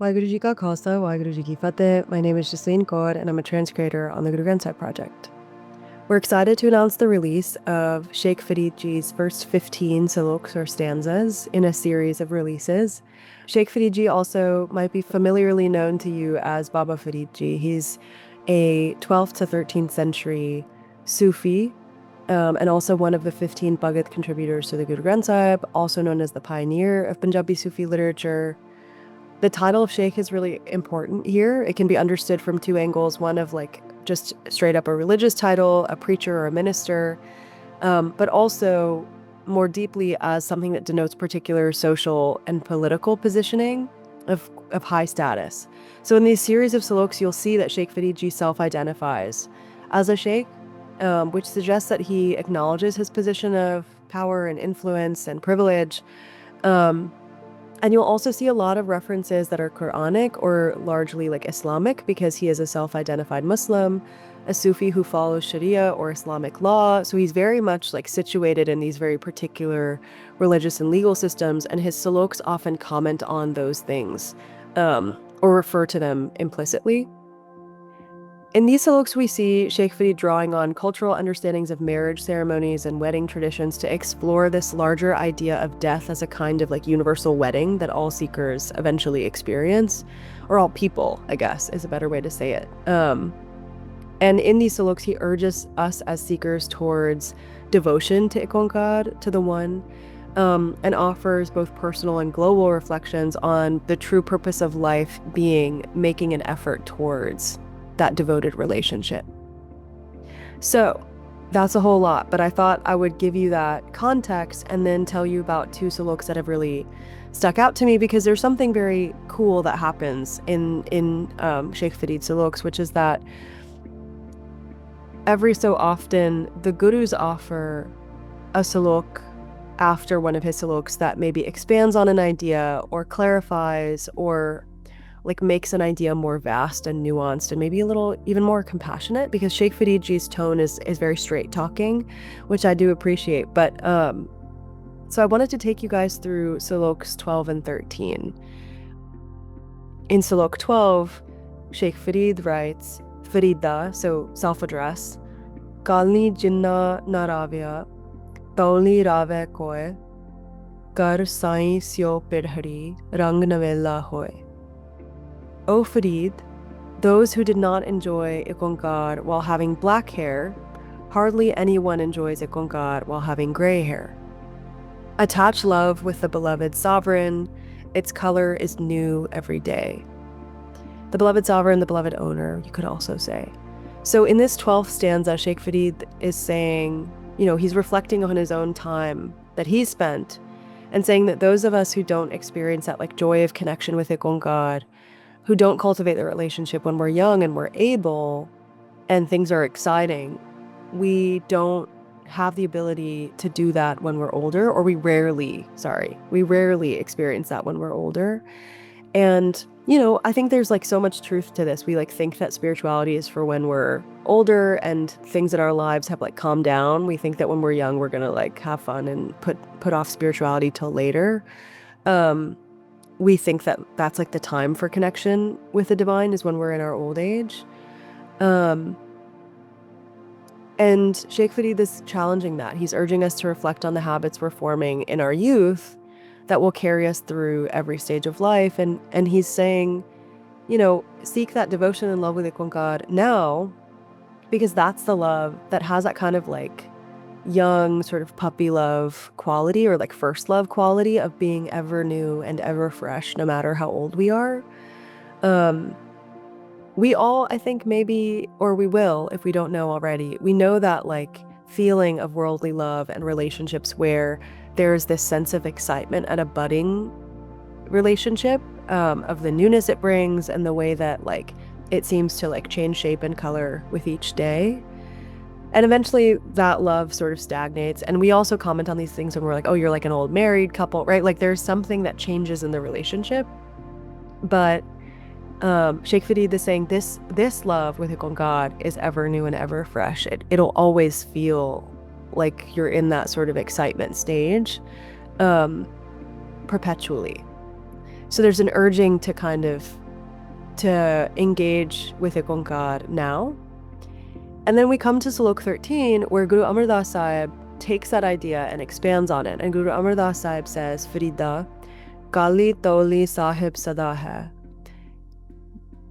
Waheguru Ji Ka Khalsa, Waheguru Ji Ki Fateh. My name is Jasleen Kaur, and I'm a transcriber on the Guru Granth Sahib Project. We're excited to announce the release of Sheikh Farid Ji's first 15 Saloks or stanzas in a series of releases. Sheikh Farid Ji also might be familiarly known to you as Baba Farid Ji. He's a 12th to 13th century Sufi, and also one of the 15 Bhagat contributors to the Guru Granth Sahib, also known as the pioneer of Punjabi Sufi literature. The title of Sheikh is really important here. It can be understood from two angles. One of like just straight up a religious title, a preacher or a minister, but also more deeply as something that denotes particular social and political positioning of high status. So in these series of Saloks, you'll see that Sheikh Farid Ji self-identifies as a Sheikh, which suggests that he acknowledges his position of power and influence and privilege. And you'll also see a lot of references that are Quranic or largely like Islamic, because he is a self-identified Muslim, a Sufi who follows Sharia or Islamic law. So he's very much like situated in these very particular religious and legal systems, and his Saloks often comment on those things or refer to them implicitly. In these Saloks, we see Sheikh Farid drawing on cultural understandings of marriage ceremonies and wedding traditions to explore this larger idea of death as a kind of like universal wedding that all seekers eventually experience, or all people, I guess, is a better way to say it. And in these Saloks, he urges us as seekers towards devotion to IkOankar, to the One, and offers both personal and global reflections on the true purpose of life being making an effort towards that devoted relationship. So that's a whole lot, but I thought I would give you that context and then tell you about two Saloks that have really stuck out to me, because there's something very cool that happens in Sheikh Farid Saloks, which is that every so often the gurus offer a Salok after one of his Saloks that maybe expands on an idea or clarifies or like makes an idea more vast and nuanced and maybe a little even more compassionate, because Sheikh Farid Ji's tone is very straight talking, which I do appreciate. But so I wanted to take you guys through Saloks 12 and 13. In Salok 12, Sheikh Farid writes, Farida, so self-address, Kalni Jinna Naravya, Tauli Rave Koe, Kar Sai Syo Pirhari, Rang Navella Hoy. O Farid, those who did not enjoy IkOankar while having black hair, hardly anyone enjoys IkOankar while having gray hair. Attach love with the beloved sovereign, its color is new every day. The beloved sovereign, the beloved owner, you could also say. So in this 12th stanza, Sheikh Farid is saying, you know, he's reflecting on his own time that he's spent and saying that those of us who don't experience that like joy of connection with IkOankar, who don't cultivate the relationship when we're young and we're able and things are exciting, we don't have the ability to do that when we're older, or we rarely experience that when we're older. And, you know, I think there's like so much truth to this. We like think that spirituality is for when we're older and things in our lives have like calmed down. We think that when we're young, we're going to like have fun and put off spirituality till later. We think that that's like the time for connection with the divine is when we're in our old age. And Sheikh Farid is challenging that. He's urging us to reflect on the habits we're forming in our youth that will carry us through every stage of life. And he's saying, you know, seek that devotion and love with IkOankar now, because that's the love that has that kind of like young sort of puppy love quality, or like first love quality of being ever new and ever fresh, no matter how old we are. We all, I think maybe, or we will, if we don't know already, we know that like feeling of worldly love and relationships where there's this sense of excitement at a budding relationship, of the newness it brings and the way that like it seems to like change shape and color with each day. And eventually that love sort of stagnates. And we also comment on these things when we're like, oh, you're like an old married couple, right? Like there's something that changes in the relationship. But Sheikh Farid is saying this love with IkOankar is ever new and ever fresh. It'll always feel like you're in that sort of excitement stage, perpetually. So there's an urging to to engage with IkOankar now. And then we come to Salok 13, where Guru Amar Das Sahib takes that idea and expands on it. And Guru Amar Das Sahib says, Farida, Kali Tauli Sahib Sada hai,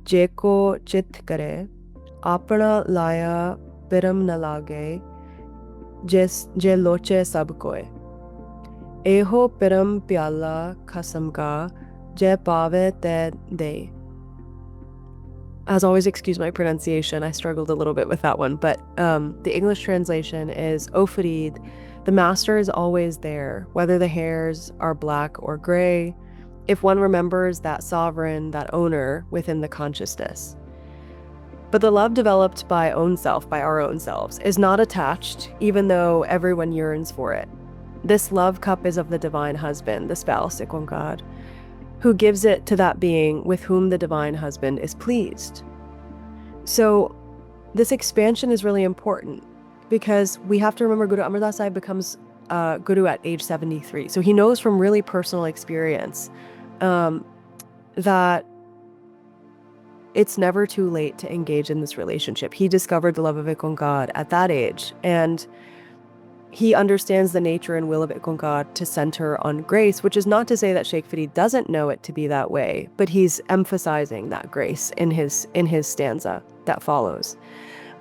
Jeko Chit Kare, Apna Laya Piram Na Lage, Je Loche Sab Koe, Eho Piram Pyala Khasam Ka, Je Pave Te De. As always, excuse my pronunciation, I struggled a little bit with that one, but the English translation is, O Farid, the master is always there, whether the hairs are black or gray, if one remembers that sovereign, that owner within the consciousness. But the love developed by own self, by our own selves, is not attached, even though everyone yearns for it. This love cup is of the divine husband, the spouse, IkOankar, who gives it to that being with whom the divine husband is pleased. So this expansion is really important because we have to remember Guru Amar Das Sahib becomes Guru at age 73. So he knows from really personal experience that it's never too late to engage in this relationship. He discovered the love of IkOankar at that age, and he understands the nature and will of IkOankar to center on grace, which is not to say that Sheikh Farid doesn't know it to be that way, but he's emphasizing that grace in his stanza that follows.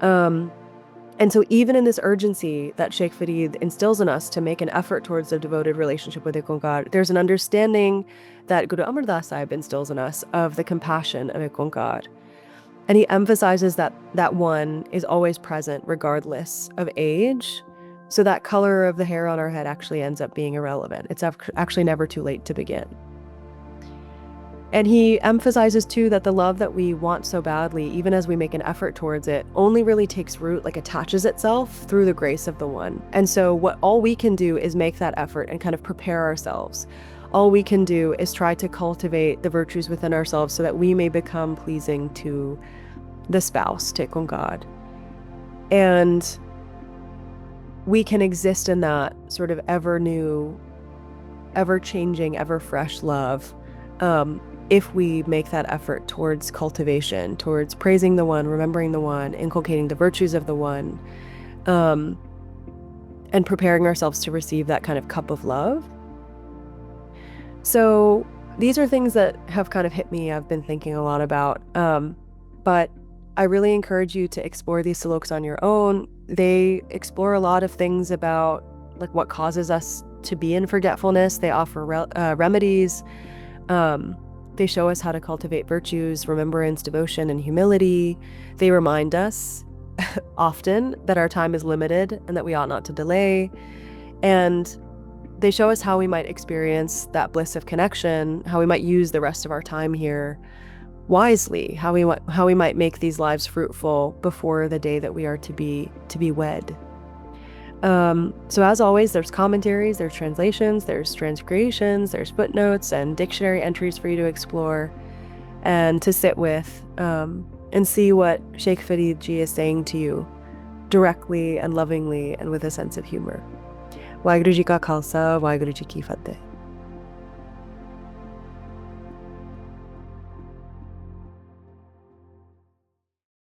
And so even in this urgency that Sheikh Farid instills in us to make an effort towards a devoted relationship with IkOankar, there's an understanding that Guru Amar Das Sahib instills in us of the compassion of IkOankar. And he emphasizes that that one is always present regardless of age. So that color of the hair on our head actually ends up being irrelevant. It's actually never too late to begin. And he emphasizes too that the love that we want so badly, even as we make an effort towards it, only really takes root, like attaches itself through the grace of the one. And so all we can do is make that effort and kind of prepare ourselves. All we can do is try to cultivate the virtues within ourselves so that we may become pleasing to the spouse, to IkOankar. And we can exist in that sort of ever new, ever changing, ever fresh love if we make that effort towards cultivation, towards praising the one, remembering the one, inculcating the virtues of the one, and preparing ourselves to receive that kind of cup of love. So these are things that have kind of hit me, I've been thinking a lot about, but I really encourage you to explore these Saloks on your own. They explore a lot of things about like what causes us to be in forgetfulness. They offer remedies. They show us how to cultivate virtues, remembrance, devotion, and humility. They remind us often that our time is limited and that we ought not to delay. And they show us how we might experience that bliss of connection, how we might use the rest of our time here wisely, how we might make these lives fruitful before the day that we are to be wed. So as always, there's commentaries, there's translations, there's transcreations, there's footnotes and dictionary entries for you to explore and to sit with and see what Sheikh Farid Ji is saying to you directly and lovingly and with a sense of humor. Waheguru Ji Ka Khalsa, Waheguru Ji Ki Fateh.